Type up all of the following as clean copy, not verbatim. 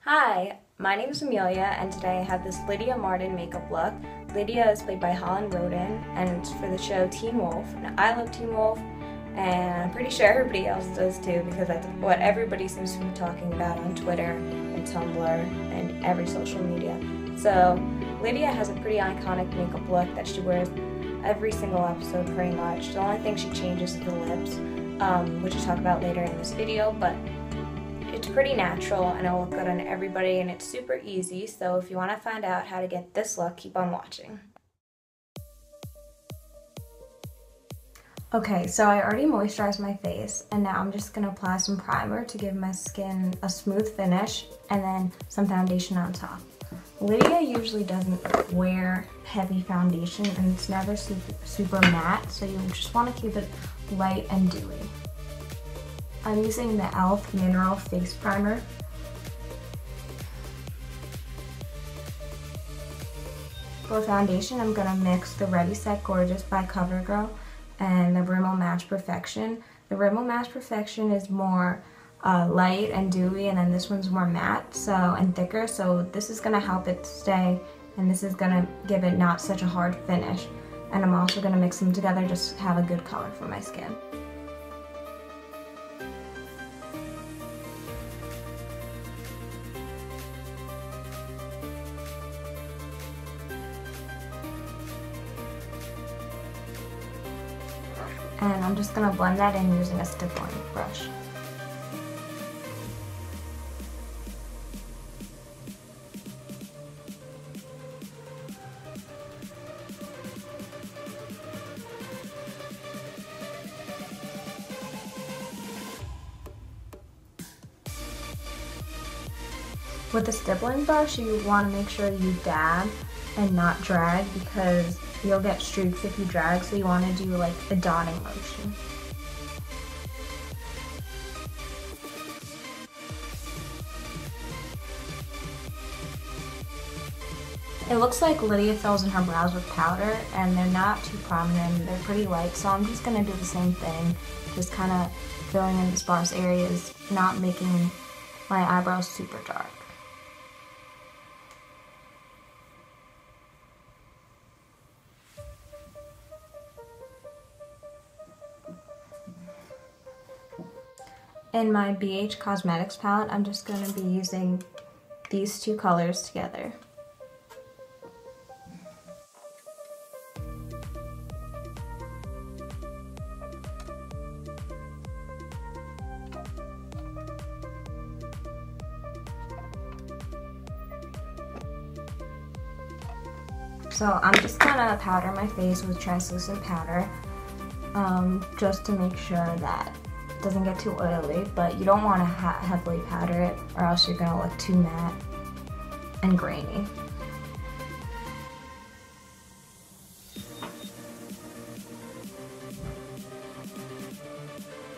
Hi, my name is Amelia, and today I have this Lydia Martin makeup look. Lydia is played by Holland Roden, and it's for the show Teen Wolf. Now, I love Teen Wolf, and I'm pretty sure everybody else does too, because that's what everybody seems to be talking about on Twitter and Tumblr and every social media. So, Lydia has a pretty iconic makeup look that she wears every single episode pretty much. The only thing she changes is the lips, which I'll talk about later in this video, but it's pretty natural and it'll look good on everybody, and it's super easy. So if you want to find out how to get this look, keep on watching. Okay, so I already moisturized my face, and now I'm just going to apply some primer to give my skin a smooth finish, and then some foundation on top. Lydia usually doesn't wear heavy foundation, and it's never super matte, so you just want to keep it light and dewy. I'm using the e.l.f. Mineral Face Primer. For foundation, I'm going to mix the Ready Set Gorgeous by CoverGirl and the Rimmel Match Perfection. The Rimmel Match Perfection is more light and dewy, and then this one's more matte and thicker, so this is going to help it stay, and this is going to give it not such a hard finish. And I'm also going to mix them together just to have a good color for my skin. And I'm just going to blend that in using a stippling brush. With the stippling brush, you want to make sure you dab and not drag, because you'll get streaks if you drag, so you want to do like a dotting motion. It looks like Lydia fills in her brows with powder, and they're not too prominent, they're pretty light, so I'm just going to do the same thing, just kind of filling in the sparse areas, not making my eyebrows super dark. In my BH Cosmetics palette, I'm just going to be using these two colors together. So I'm just going to powder my face with translucent powder, just to make sure that doesn't get too oily, but you don't want to heavily powder it, or else you're going to look too matte and grainy.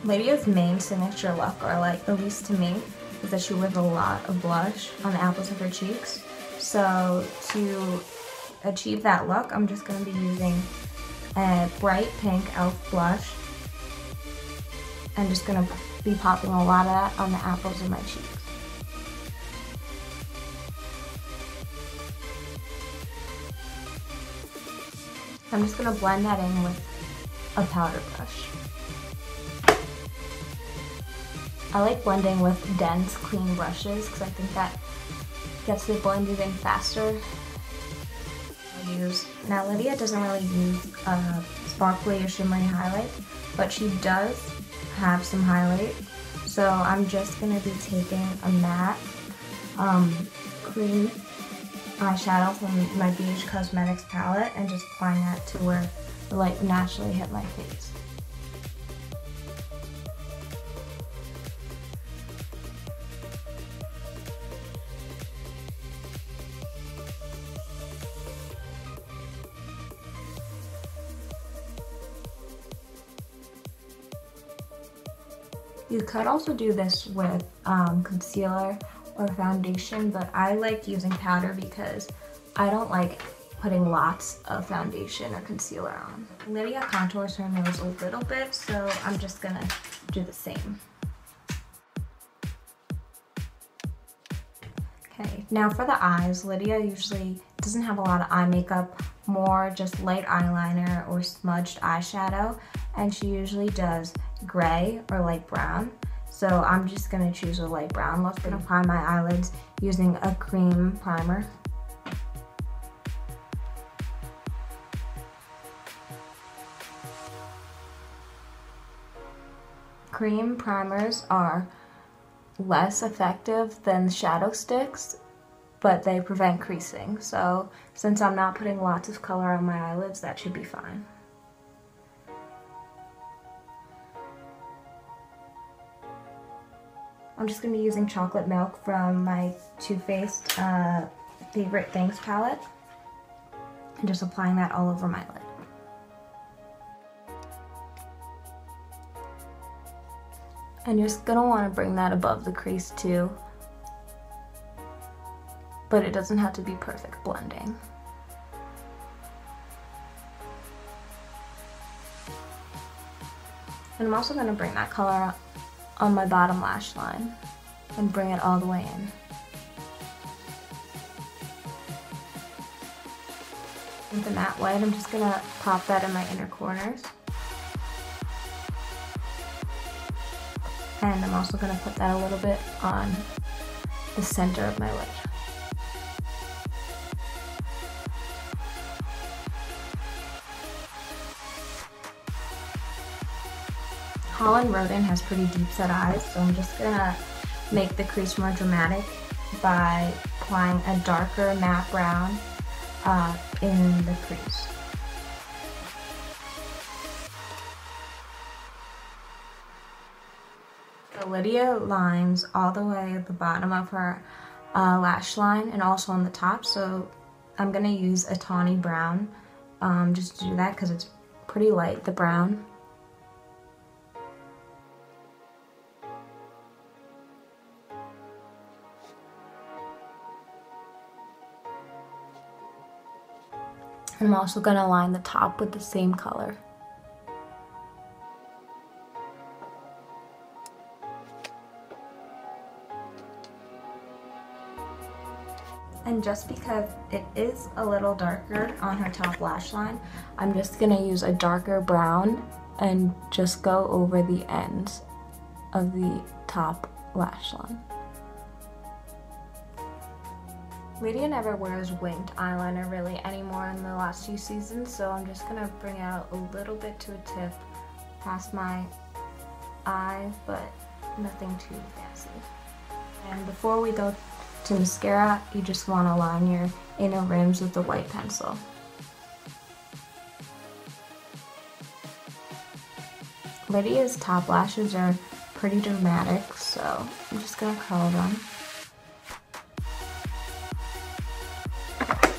Lydia's main signature look, or like at least to me, is that she wears a lot of blush on the apples of her cheeks. So to achieve that look, I'm just going to be using a bright pink e.l.f. blush. I'm just going to be popping a lot of that on the apples of my cheeks. I'm just going to blend that in with a powder brush. I like blending with dense, clean brushes because I think that gets it blended in faster. Now, Lydia doesn't really use sparkly or shimmery highlight, but she does have some highlight, so I'm just going to be taking a matte cream eyeshadow from my BH Cosmetics palette and just applying that to where the light would naturally hit my face. You could also do this with concealer or foundation, but I like using powder because I don't like putting lots of foundation or concealer on. Lydia contours her nose a little bit, so I'm just gonna do the same. Okay, now for the eyes, Lydia usually doesn't have a lot of eye makeup, more just light eyeliner or smudged eyeshadow, and she usually does gray or light brown. So I'm just gonna choose a light brown look. I'm gonna prime my eyelids using a cream primer. Cream primers are less effective than shadow sticks, but they prevent creasing. So since I'm not putting lots of color on my eyelids, that should be fine. I'm just going to be using Chocolate Milk from my Too Faced Favorite Things palette and just applying that all over my lid. And you're just going to want to bring that above the crease too, but it doesn't have to be perfect blending. And I'm also going to bring that color on my bottom lash line and bring it all the way in. With the matte white, I'm just going to pop that in my inner corners. And I'm also going to put that a little bit on the center of my lid. Holland Roden has pretty deep set eyes, so I'm just going to make the crease more dramatic by applying a darker matte brown in the crease. So Lydia lines all the way at the bottom of her lash line and also on the top, so I'm going to use a tawny brown just to do that because it's pretty light, the brown. And I'm also going to line the top with the same color. And just because it is a little darker on her top lash line, I'm just going to use a darker brown and just go over the ends of the top lash line. Lydia never wears winged eyeliner really anymore in the last few seasons, so I'm just going to bring out a little bit to a tip past my eye, but nothing too fancy. And before we go to mascara, you just want to line your inner rims with the white pencil. Lydia's top lashes are pretty dramatic, so I'm just going to curl them.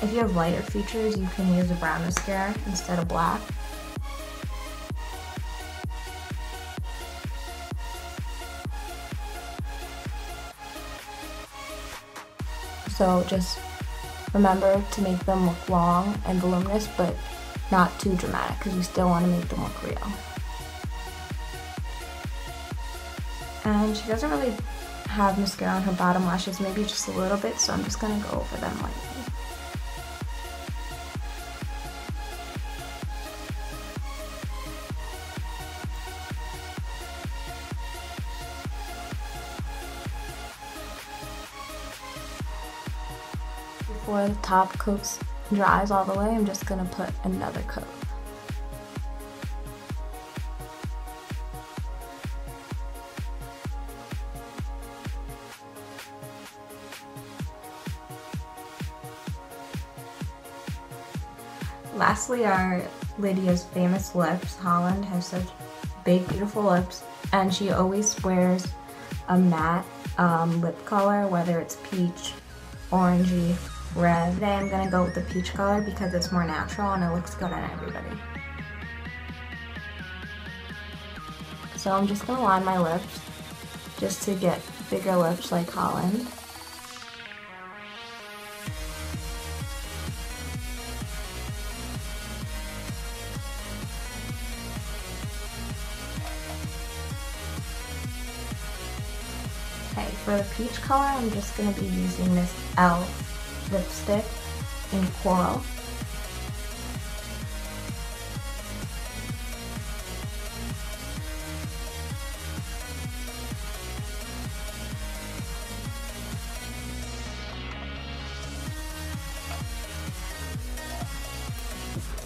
If you have lighter features, you can use a brown mascara instead of black. So just remember to make them look long and voluminous, but not too dramatic because you still want to make them look real. And she doesn't really have mascara on her bottom lashes, maybe just a little bit, so I'm just going to go over them lightly. Before the top coat dries all the way, I'm just going to put another coat. Lastly are Lydia's famous lips. Holland has such big, beautiful lips, and she always wears a matte lip color, whether it's peach, orangey, red. Today I'm going to go with the peach color because it's more natural and it looks good on everybody. So I'm just going to line my lips just to get bigger lips like Holland. Okay, for the peach color, I'm just going to be using this e.l.f. lipstick in Coral.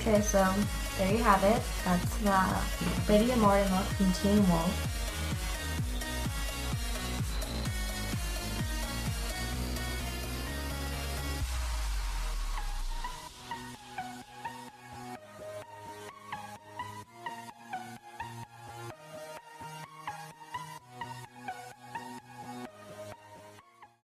Okay, so there you have it. That's the Lydia Martin look from Teen Wolf.